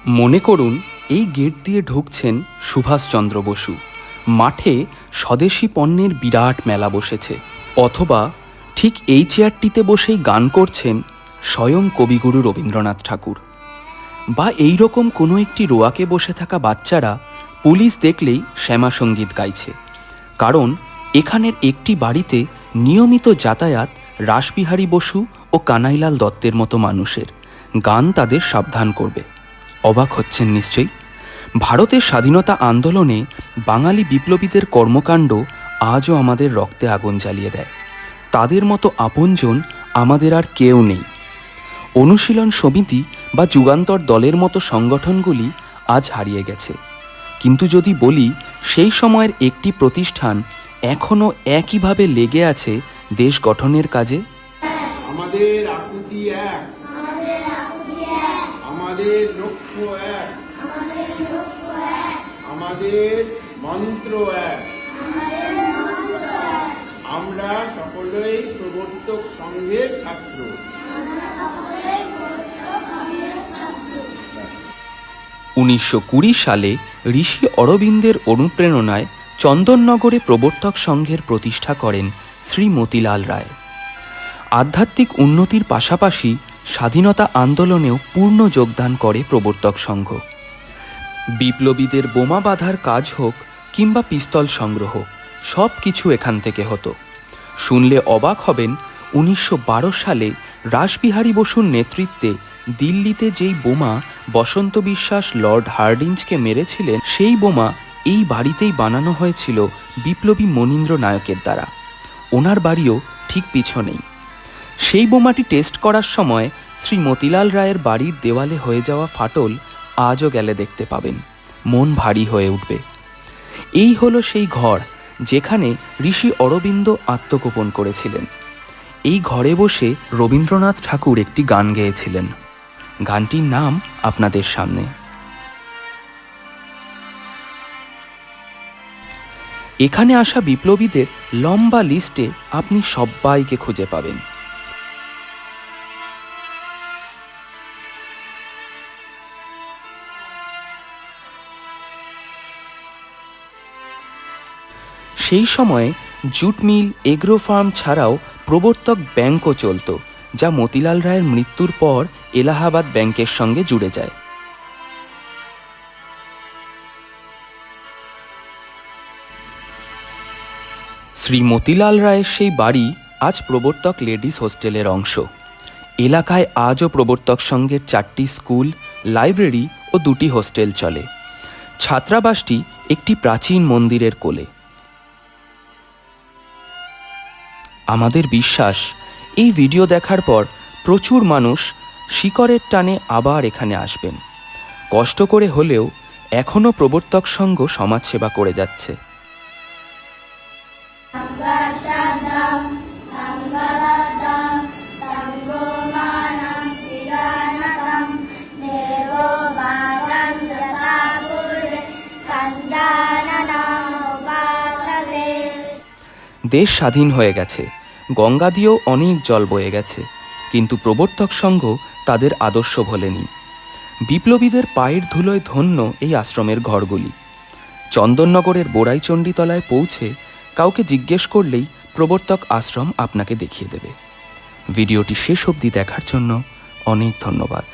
মনে করুন এই গেট দিয়ে ঢুকছেন সুভাষচন্দ্র বসু, মাঠে স্বদেশি পণ্যের বিরাট মেলা বসেছে। অথবা ঠিক এই চেয়ারটিতে বসেই গান করছেন স্বয়ং কবিগুরু রবীন্দ্রনাথ ঠাকুর। বা এই রকম কোনো একটি রোয়াকে বসে থাকা বাচ্চারা পুলিশ দেখলেই শ্যামা সঙ্গীত গাইছে। কারণ এখানের একটি বাড়িতে নিয়মিত যাতায়াত রাসবিহারী বসু ও কানাইলাল দত্তের মতো মানুষের। গান তাদের সাবধান করবে। অবাক হচ্ছেন নিশ্চয়ই। ভারতের স্বাধীনতা আন্দোলনে বাঙালি বিপ্লবীদের কর্মকাণ্ড আজও আমাদের রক্তে আগুন জ্বালিয়ে দেয়। তাদের মতো আপনজন আমাদের আর কেউ নেই। অনুশীলন সমিতি বা যুগান্তর দলের মতো সংগঠনগুলি আজ হারিয়ে গেছে। কিন্তু যদি বলি সেই সময়ের একটি প্রতিষ্ঠান এখনও একইভাবে লেগে আছে দেশ গঠনের কাজে। আমাদের আকুতি এক, আমাদের লক্ষ্য এক, আমাদের মন্ত্র এক। আমরা সকলেই প্রবর্তক সংঘের ছাত্র। 1920 সালে ঋষি অরবিন্দের অনুপ্রেরণায় চন্দননগরে প্রবর্তক সংঘের প্রতিষ্ঠা করেন শ্রী মতিলাল রায়। আধ্যাত্মিক উন্নতির পাশাপাশি স্বাধীনতা আন্দোলনেও পূর্ণ যোগদান করে প্রবর্তক সংঘ। বিপ্লবীদের বোমা বাঁধার কাজ হোক কিংবা পিস্তল সংগ্রহ, সব কিছু এখান থেকে হতো। শুনলে অবাক হবেন, 1912 সালে রাসবিহারী বসুর নেতৃত্বে দিল্লিতে যেই বোমা বসন্ত বিশ্বাস লর্ড হার্ডিঞ্জকে মেরেছিলেন, সেই বোমা এই বাড়িতেই বানানো হয়েছিল বিপ্লবী মনীন্দ্র নায়কের দ্বারা। ওনার বাড়িও ঠিক পিছনেই। সেই বোমাটি টেস্ট করার সময় শ্রী মতিলাল রায়ের বাড়ির দেওয়ালে হয়ে যাওয়া ফাটল আজও গেলে দেখতে পাবেন। মন ভারী হয়ে উঠবে। এই হলো সেই ঘর যেখানে ঋষি অরবিন্দ আত্মগোপন করেছিলেন। এই ঘরে বসে রবীন্দ্রনাথ ঠাকুর একটি গান গেয়েছিলেন। গানটির নাম আপনাদের সামনে। এখানে আসা বিপ্লবীদের লম্বা লিস্টে আপনি সবাইকে খুঁজে পাবেন। সেই সময়ে জুট মিল, এগ্রো ফার্ম ছাড়াও প্রবর্তক ব্যাংকও চলত, যা মতিলাল রায়ের মৃত্যুর পর এলাহাবাদ ব্যাংকের সঙ্গে জুড়ে যায়। শ্রী মতিলাল রায়ের সেই বাড়ি আজ প্রবর্তক লেডিস হোস্টেলের অংশ। এলাকায় আজও প্রবর্তক সংঘের 4টি স্কুল, লাইব্রেরি ও 2টি হোস্টেল চলে। ছাত্রাবাসটি একটি প্রাচীন মন্দিরের কোলে। আমাদের বিশ্বাস, এই ভিডিও দেখার পর প্রচুর মানুষ শিকড়ের টানে আবার এখানে আসবেন। কষ্ট করে হলেও এখনও প্রবর্তক সংঘ সমাজসেবা করে যাচ্ছে। দেশ স্বাধীন হয়ে গেছে, গঙ্গা দিয়েও অনেক জল বয়ে গেছে, কিন্তু প্রবর্তক সংঘ তাদের আদর্শ ভোলেনি। বিপ্লবীদের পায়ের ধুলোয় ধন্য এই আশ্রমের ঘরগুলি। চন্দননগরের বোরাইচণ্ডীতলায় পৌঁছে কাউকে জিজ্ঞেস করলেই প্রবর্তক আশ্রম আপনাকে দেখিয়ে দেবে। ভিডিওটি শেষ অবধি দেখার জন্য অনেক ধন্যবাদ।